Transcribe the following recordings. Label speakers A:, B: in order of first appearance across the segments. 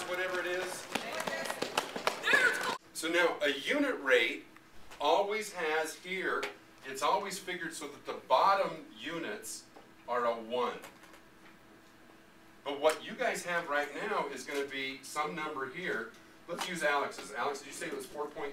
A: meters, whatever it is. So now a unit rate always has here, it's always figured so that the bottom units are a 1. But what you guys have right now is going to be some number here. Let's use Alex's. Alex, did you say it was 4.3?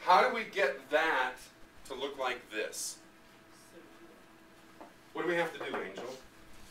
A: How do we get that to look like this? What do we have to do, Angel?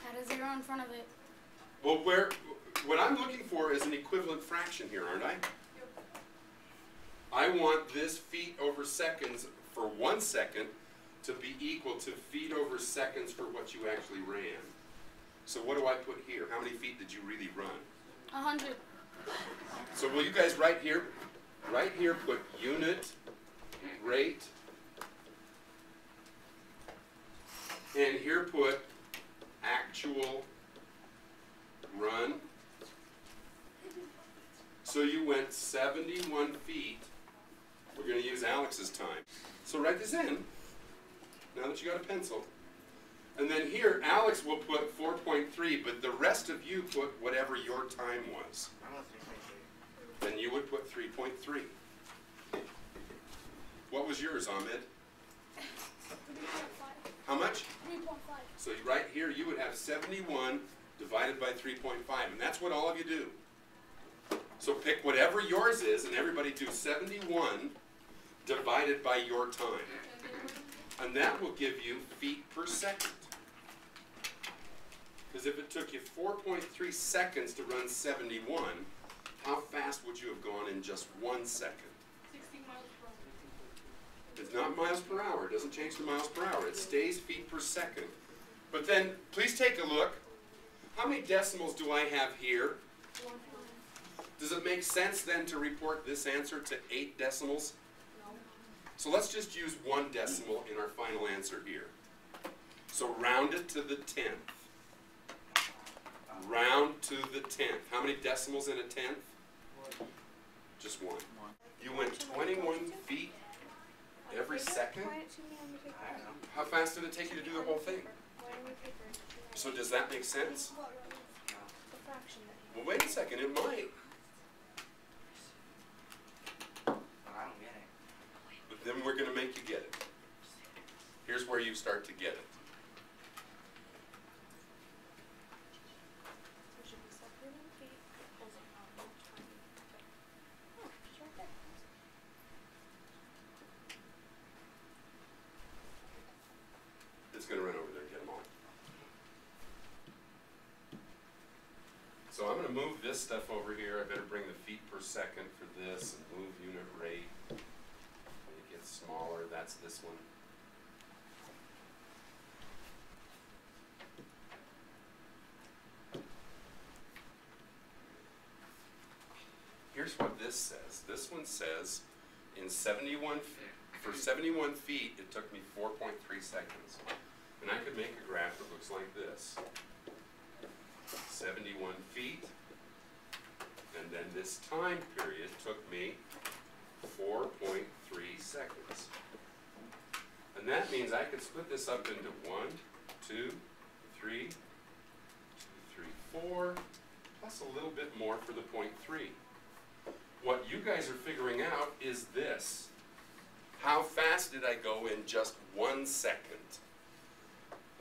B: Add a 0 in front of it.
A: Well, what I'm looking for is an equivalent fraction here, aren't I? I want this feet over seconds for 1 second to be equal to feet over seconds for what you actually ran. So what do I put here? How many feet did you really run?
B: 100.
A: So will you guys right here put unit rate, and here put actual run. So you went 71 feet. We're going to use Alex's time. So write this in, now that you got a pencil. And then here, Alex will put 4.3, but the rest of you put whatever your time was. Then you would put 3.3. What was yours, Ahmed?
B: 3.5.
A: How much?
B: 3.5.
A: So right here, you would have 71 divided by 3.5, and that's what all of you do. So pick whatever yours is, and everybody do 71 divided by your time. And that will give you feet per second. Because if it took you 4.3 seconds to run 71, how fast would you have gone in just 1 second?
B: 60 miles per hour.
A: It's not miles per hour. It doesn't change to miles per hour. It stays feet per second. But then, please take a look. How many decimals do I have here?
B: 1.
A: Does it make sense then to report this answer to 8 decimals?
B: No.
A: So let's just use 1 decimal in our final answer here. So round it to the 10th. Round to the 10th. How many decimals in a 10th? Just 1. You went 21 feet every second? How fast did it take you to do the whole thing? So does that make sense? Well, wait a second, it might. But then we're going to make you get it. Here's where you start to get it. It's going to run over there and get them all. So I'm going to move this stuff over here. I better bring the feet per second for this and move unit rate. When it gets smaller, that's this one. Here's what this says. This one says in 71 for 71 feet, it took me 4.3 seconds. And I could make a graph that looks like this. 71 feet, and then this time period took me 4.3 seconds. And that means I could split this up into 1, 2, 3, 4, plus a little bit more for the 0.3. What you guys are figuring out is this. How fast did I go in just 1 second?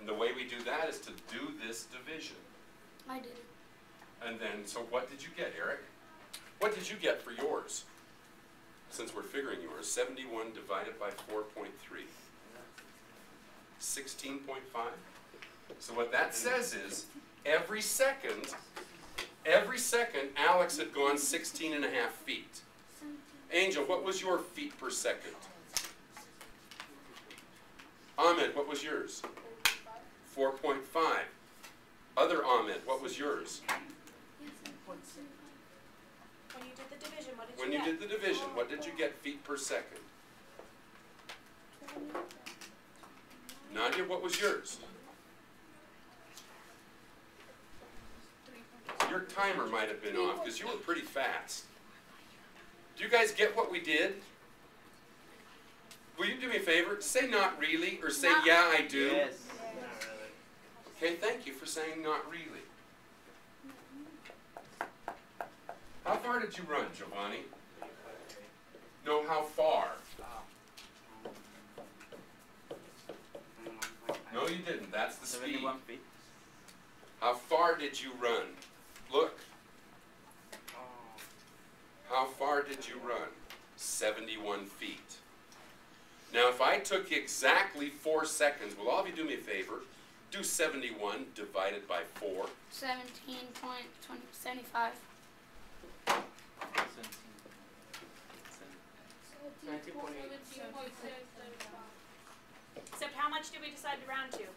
A: And the way we do that is to do this division.
B: I did it.
A: And then, so what did you get, Eric? What did you get for yours? Since we're figuring yours, 71 divided by 4.3. 16.5. So what that says is, every second, Alex had gone 16 and a half feet. Angel, what was your feet per second? Ahmed, what was yours? 4.5. Other Ahmed, what was yours?
C: When you did the division, what did
A: When
C: you
A: you
C: get?
A: did the division, what did you get feet per second? Nadia, what was yours? Your timer might have been off because you were pretty fast. Do you guys get what we did? Will you do me a favor? Say not really or say yeah I do.
D: Yes.
A: Okay, thank you for saying not really. How far did you run, Giovanni? No, how far? No, you didn't. That's the speed.
D: 71 feet.
A: How far did you run? Look. How far did you run? 71 feet. Now, if I took exactly 4 seconds, will all of you do me a favor? Do 71 divided by 4.
B: 17.75.
C: Except how much did we decide to round to?
B: 18.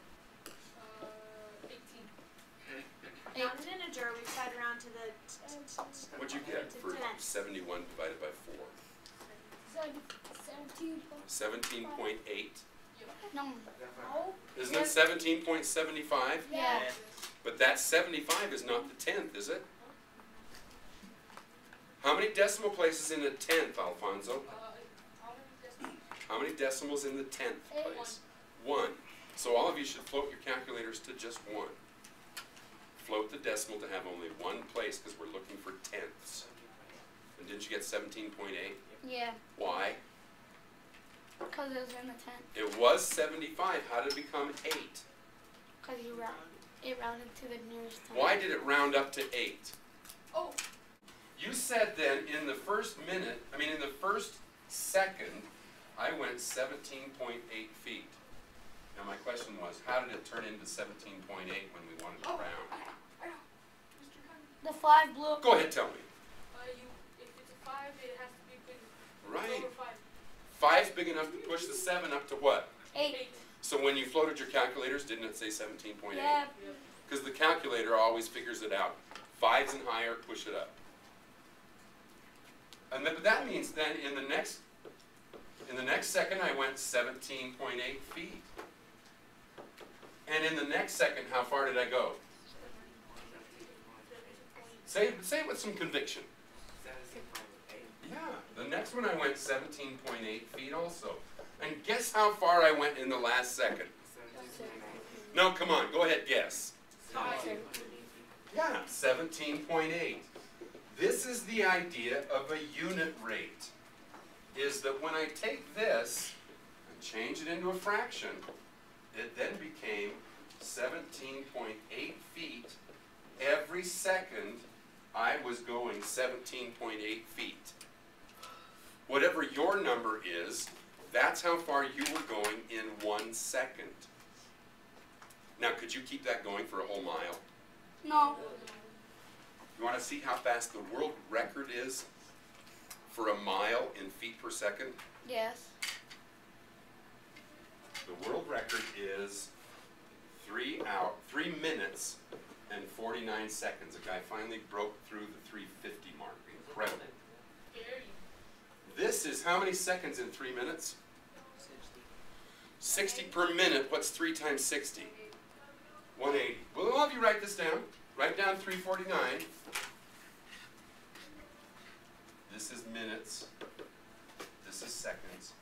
C: Not an integer, we decided to round to the
A: What'd you get for 71 divided by 4?
B: 17.
A: 17.8.
B: No.
A: Isn't it 17.75?
B: Yeah.
A: But that 75 is not the 10th, is it? How many decimal places in the 10th, Alfonso? How many decimals in the 10th place? 1. So all of you should float your calculators to just 1. Float the decimal to have only 1 place because we're looking for tenths. And didn't you get 17.8?
B: Yeah.
A: Why?
B: Because it was in the 10th.
A: It was 75. How did it become 8?
B: Because it rounded to the nearest 10.
A: Why did it round up to 8?
B: Oh.
A: You said then in the first second, I went 17.8 feet. Now my question was, how did it turn into 17.8 when we wanted to round?
B: The 5 blew up.
A: Go ahead, tell me.
B: If it's a 5, it has to be bigger.
A: Right.
B: Over 5.
A: 5's big enough to push the 7 up to what?
B: 8.
A: So when you floated your calculators, didn't it say 17.8?
B: Yeah.
A: Because the calculator always figures it out. 5's and higher, push it up. And but that means then in the next second I went 17.8 feet. And in the next second, how far did I go? Say it with some conviction. Yeah, the next one I went 17.8 feet also. And guess how far I went in the last second? No, come on, go ahead, guess. Yeah, 17.8. This is the idea of a unit rate. Is that when I take this and change it into a fraction, it then became 17.8 feet. Every second, I was going 17.8 feet. Whatever your number is, that's how far you were going in 1 second. Now, could you keep that going for a whole mile?
B: No.
A: You want to see how fast the world record is for a mile in feet per second?
B: Yes.
A: The world record is 3 minutes and 49 seconds. A guy finally broke through the 350 mark. Incredible. This is how many seconds in 3 minutes? 60 per minute. What's 3 times 60? 180. Will all of you write this down? Write down 349. This is minutes. This is seconds.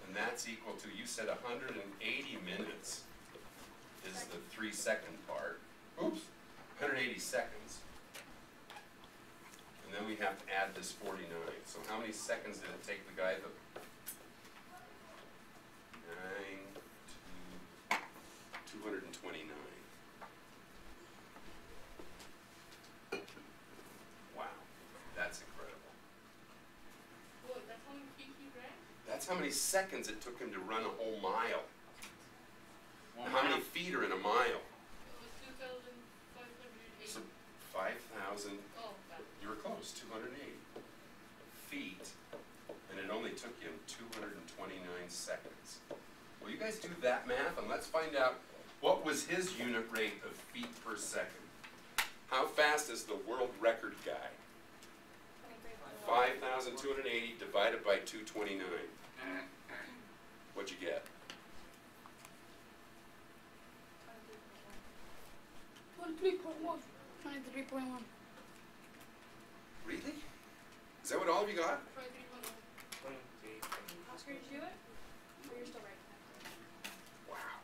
A: And that's equal to, you said 180 minutes is the 3 second part. Oops, 180 seconds. And then we have to add this 49. So how many seconds did it take the guy that 229. Wow, that's incredible.
B: Well, that's how many feet he ran?
A: That's how many seconds it took him to run a whole mile. Now, how many feet are in a mile?
B: It was 2,580.
A: So 5,000,
B: Oh,
A: you were close, 280 feet, and it only took him 229 seconds. Will you guys do that math, and let's find out what was his unit rate of feet per second. How fast is the world record guy? 5,280 divided by 229. What'd you get?
B: 23.1. 23.1.
A: Really? Is that what all of you got?
B: 23.1.
C: Oscar, did you do it? Or you're still writing?
A: Wow.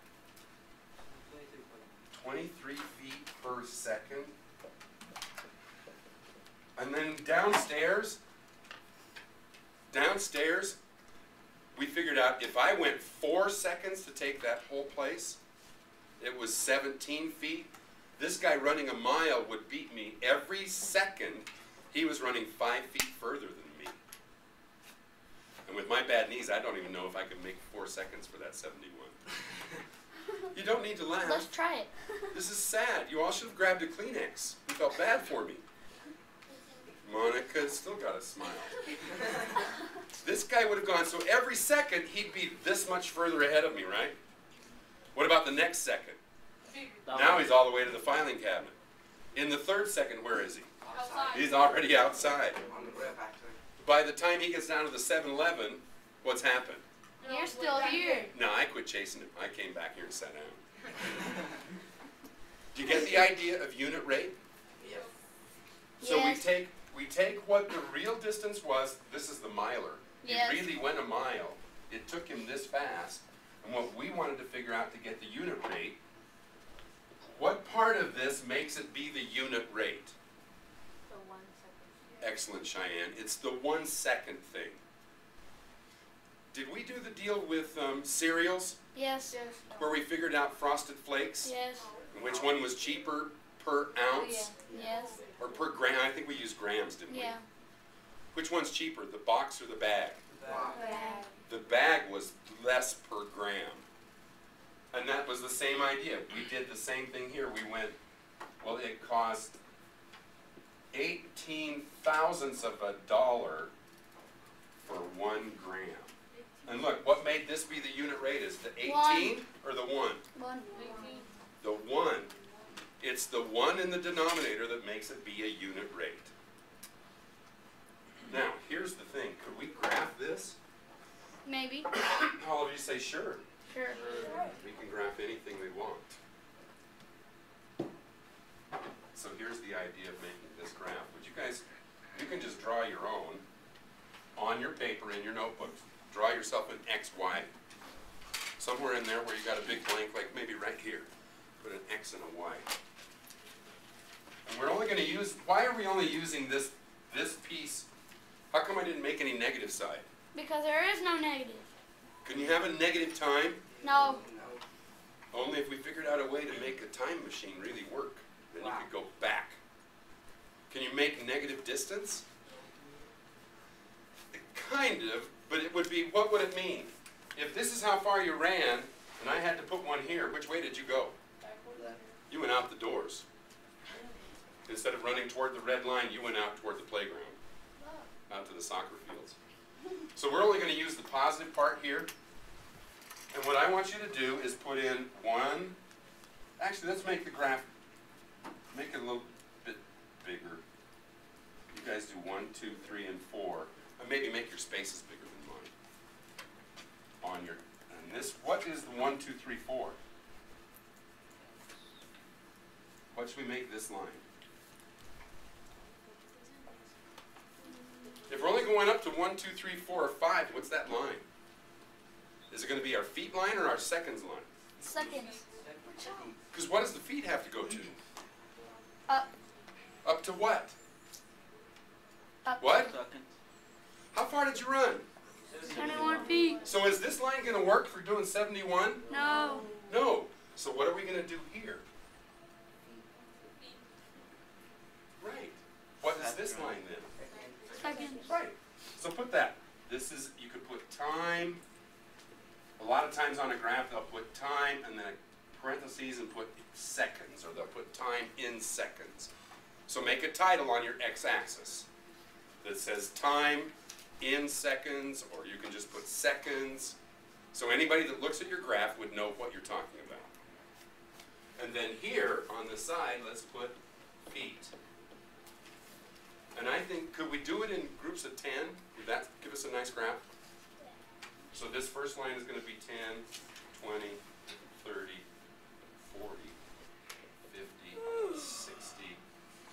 A: 23 feet per second. And then downstairs, we figured out if I went 4 seconds to take that whole place, it was 17 feet. This guy running a mile would beat me every second. He was running 5 feet further than me. And with my bad knees, I don't even know if I could make 4 seconds for that 71. You don't need to laugh.
B: Let's try it.
A: This is sad. You all should have grabbed a Kleenex. You felt bad for me. Monica still got a smile. This guy would have gone, so every second he'd be this much further ahead of me, right? What about the next second? Now he's all the way to the filing cabinet. In the 3rd second, where is he?
C: Outside.
A: He's already outside.
D: On the grip, actually.
A: By the time he gets down to the 7-Eleven, what's happened?
B: You're still here.
A: No, I quit chasing him. I came back here and sat down. Do you get the idea of unit rate?
D: Yes.
A: So
B: Yes.
A: we take what the real distance was. This is the miler.
B: Yes.
A: He really went a mile. It took him this fast. And what we wanted to figure out to get the unit rate, what part of this makes it be the unit rate?
C: The 1 second.
A: Excellent, Cheyenne. It's the 1 second thing. Did we do the deal with cereals
B: Yes.
C: Yes.
A: where we figured out Frosted Flakes?
B: Yes.
A: And which one was cheaper per ounce
B: Yes.
A: or per gram? I think we used grams, didn't we?
B: Yeah.
A: Which one's cheaper, the box or the bag?
D: Wow.
A: The bag was less per gram. And that was the same idea. We did the same thing here. We went, well, it cost 18 thousandths of a dollar for 1 gram. And look, what made this be the unit rate? Is the 18 or the 1?
B: 1.
C: 18.
A: The 1. It's the 1 in the denominator that makes it be a unit rate. Now, here's the thing. Could we graph this?
B: Maybe.
A: All of you say sure.
B: Sure.
A: We can graph anything we want. So here's the idea of making this graph. Would you guys, you can just draw your own on your paper in your notebook. Draw yourself an X, Y. Somewhere in there where you got a big blank, like maybe right here. Put an X and a Y. And we're only going to use, why are we only using this piece? How come I didn't make any negative side?
B: Because there is no negative.
A: Can you have a negative time?
B: No.
D: No.
A: Only if we figured out a way to make a time machine really work. Then
D: Wow.
A: you could go back. Can you make negative distance? Kind of, but it would be, what would it mean? If this is how far you ran, and I had to put one here, which way did you go? You went out the doors. Instead of running toward the red line, you went out toward the playground, out to the soccer fields. So we're only going to use the positive part here. And what I want you to do is put in 1. Actually, let's make the graph, make it a little bit bigger. You guys do 1, 2, 3, and 4. And maybe make your spaces bigger than mine. On your, and this, what is the 1, 2, 3, 4? What should we make this line? If we're only going up to 1, 2, 3, 4, or 5, what's that line? Is it going to be our feet line or our seconds line?
B: Seconds.
A: Because what does the feet have to go to?
B: Up.
A: Up to what?
B: Up.
A: What? How far did you run?
B: 21 feet.
A: So is this line going to work for doing 71?
B: No.
A: No. So what are we going to do here? Right. What is this line then?
B: Seconds.
A: Right. So put that. This is, you could put time. A lot of times on a graph they'll put time and then parentheses and put seconds, or they'll put time in seconds. So make a title on your x-axis that says time in seconds, or you can just put seconds. So anybody that looks at your graph would know what you're talking about. And then here on the side, let's put feet. And I think, could we do it in groups of 10? Would that give us a nice graph? So this first line is going to be 10, 20, 30, 40, 50, 60,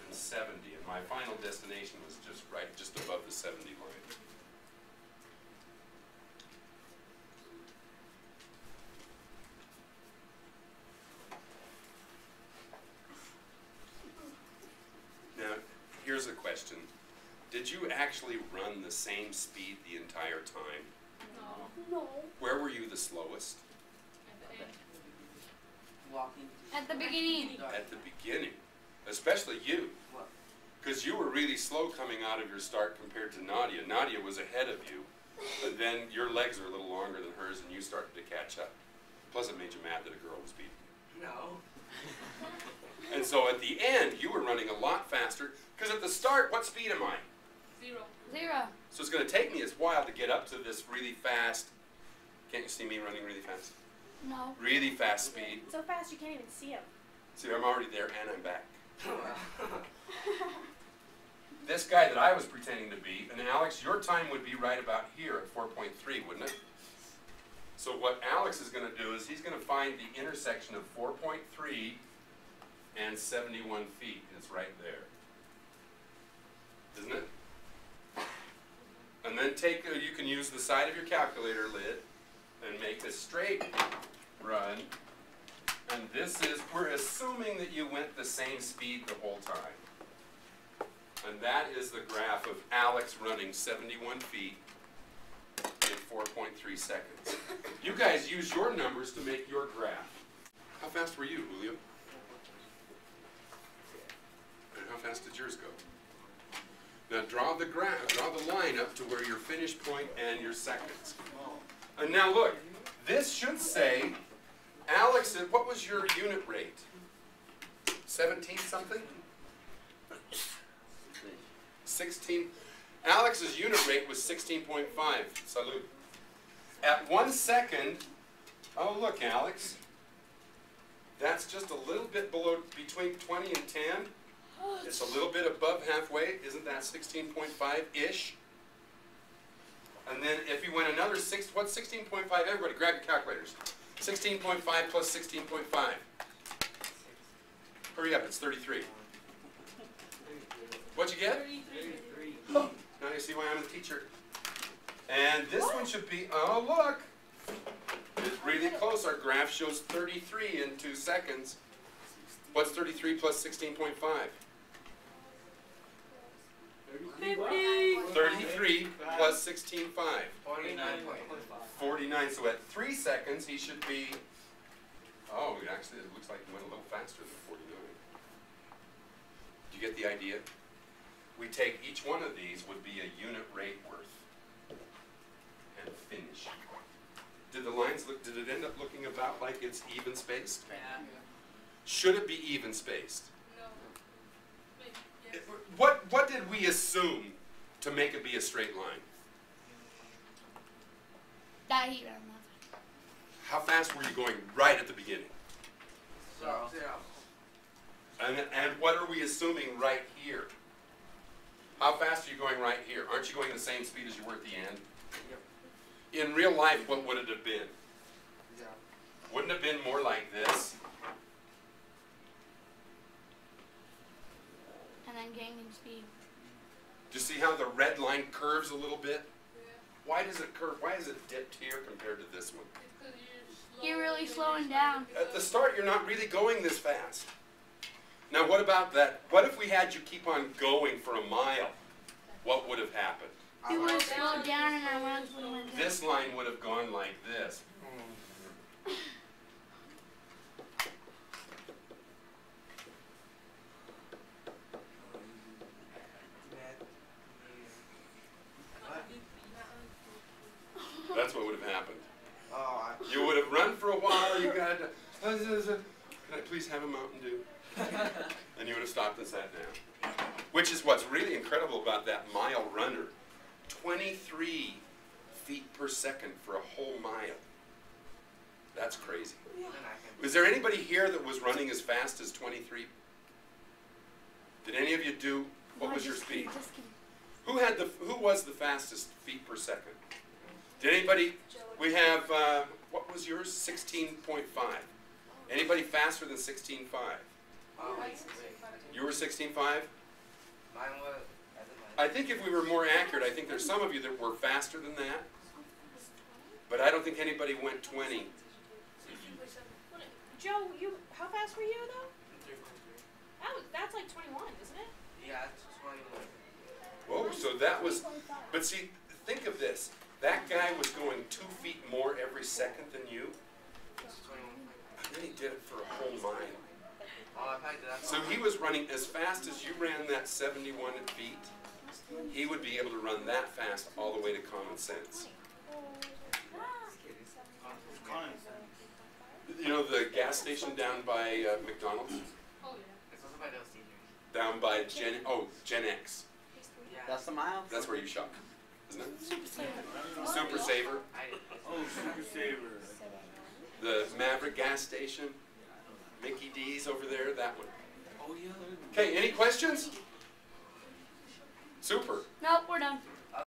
A: and 70. And my final destination was just right, just above the 70 line. Now, here's a question. question. Did you actually run the same speed the entire time?
C: No.
B: No.
A: Where were you the slowest?
D: Walking.
B: At the beginning.
A: At the beginning. Especially you.
D: What?
A: Because you were really slow coming out of your start compared to Nadia. Nadia was ahead of you, but then your legs are a little longer than hers and you started to catch up. Plus it made you mad that a girl was beating you.
D: No.
A: And so at the end, you were running a lot faster, because at the start, what speed am I?
C: 0.
B: 0.
A: So it's going to take me a while to get up to this really fast, can't you see me running really fast?
B: No.
A: Really fast speed.
C: So fast you can't even see him.
A: See, I'm already there and I'm back. This guy that I was pretending to beat, and Alex, your time would be right about here at 4.3, wouldn't it? So what Alex is going to do is he's going to find the intersection of 4.3 and 71 feet. It's right there. Isn't it? And then take, you can use the side of your calculator lid and make a straight run. And this is, we're assuming that you went the same speed the whole time. And that is the graph of Alex running 71 feet in 4.3 seconds. You guys use your numbers to make your graph. How fast were you, Julio? And how fast did yours go? Now draw the graph, draw the line up to where your finish point and your seconds. And now look, this should say, Alex, what was your unit rate? 17 something? 16. Alex's unit rate was 16.5. Salute. At 1 second, oh look, Alex, that's just a little bit below, between 20 and 10. It's a little bit above halfway. Isn't that 16.5-ish? And then if you went another 6, what's 16.5? Everybody grab your calculators. 16.5 plus 16.5. Hurry up, it's 33. What'd you get?
D: 33.
A: Now you see why I'm the teacher. And this one should be, oh look, it's really close. Our graph shows 33 in 2 seconds. What's 33 plus 16.5? 33 plus 16.5.
D: 49.5.
A: 49. So at 3 seconds, he should be, oh, actually, it looks like he went a little faster than 49. Do you get the idea? We take each one of these would be a unit rate worth and finish. Did the lines look, did it end up looking about like it's even spaced?
D: Yeah.
A: Should it be even spaced?
C: No. Wait, yes.
A: What did we assume to make it be a straight line?
B: That he ran nothing.
A: How fast were you going right at the beginning?
D: 0.
A: And what are we assuming right here? How fast are you going right here? Aren't you going the same speed as you were at the end?
D: Yep.
A: In real life, what would it have been?
D: 0.
A: Wouldn't it have been more like this?
B: And then gaining speed.
A: Do you see how the red line curves a little bit?
C: Yeah.
A: Why does it curve? Why is it dipped here compared to this one?
C: Because
B: You're really slowing down.
A: At the start, you're not really going this fast. Now, what about that? What if we had you keep on going for a mile? What would have happened?
B: You would have slowed down and our runs would have went down.
A: This line would have gone like this. That's what would have happened.
D: Oh,
A: You would have run for a while, you got to, can I please have a Mountain Dew? And you would have stopped and sat down. Which is what's really incredible about that mile runner. 23 feet per second for a whole mile. That's crazy. Was there anybody here that was running as fast as 23? Did any of you do, what
B: No,
A: was your
B: just
A: speed?
B: kidding, just kidding.
A: Who was the fastest feet per second? Did anybody, we have, what was yours? 16.5. Anybody faster than 16.5?
D: oh,
A: You were 16.5?
D: mine was,
A: I think if we were more accurate, I think there's some of you that were faster than that. But I don't think anybody went 20.
C: Joe, how fast were you though? That's like 21, isn't it?
D: yeah, it's 21.
A: Whoa, so that was, but see, think of this. That guy was going 2 feet more every second than you,
D: It's 21.
A: and then he did it for a whole mile.
D: Oh, I did that.
A: So he was running as fast as you ran that 71 feet. He would be able to run that fast all the way to Common Sense. You know the gas station down by McDonald's?
C: Oh, yeah.
D: It's also by those seniors.
A: Down by Gen X.
D: Yeah.
E: That's the mile?
A: That's where you shop, isn't it?
B: Super Saver.
A: Super Saver.
D: I did.
E: Oh, Super Saver.
A: The Maverick gas station. Mickey D's over there, that one.
E: Oh, yeah.
A: Okay, any questions? Super.
B: Nope, we're done.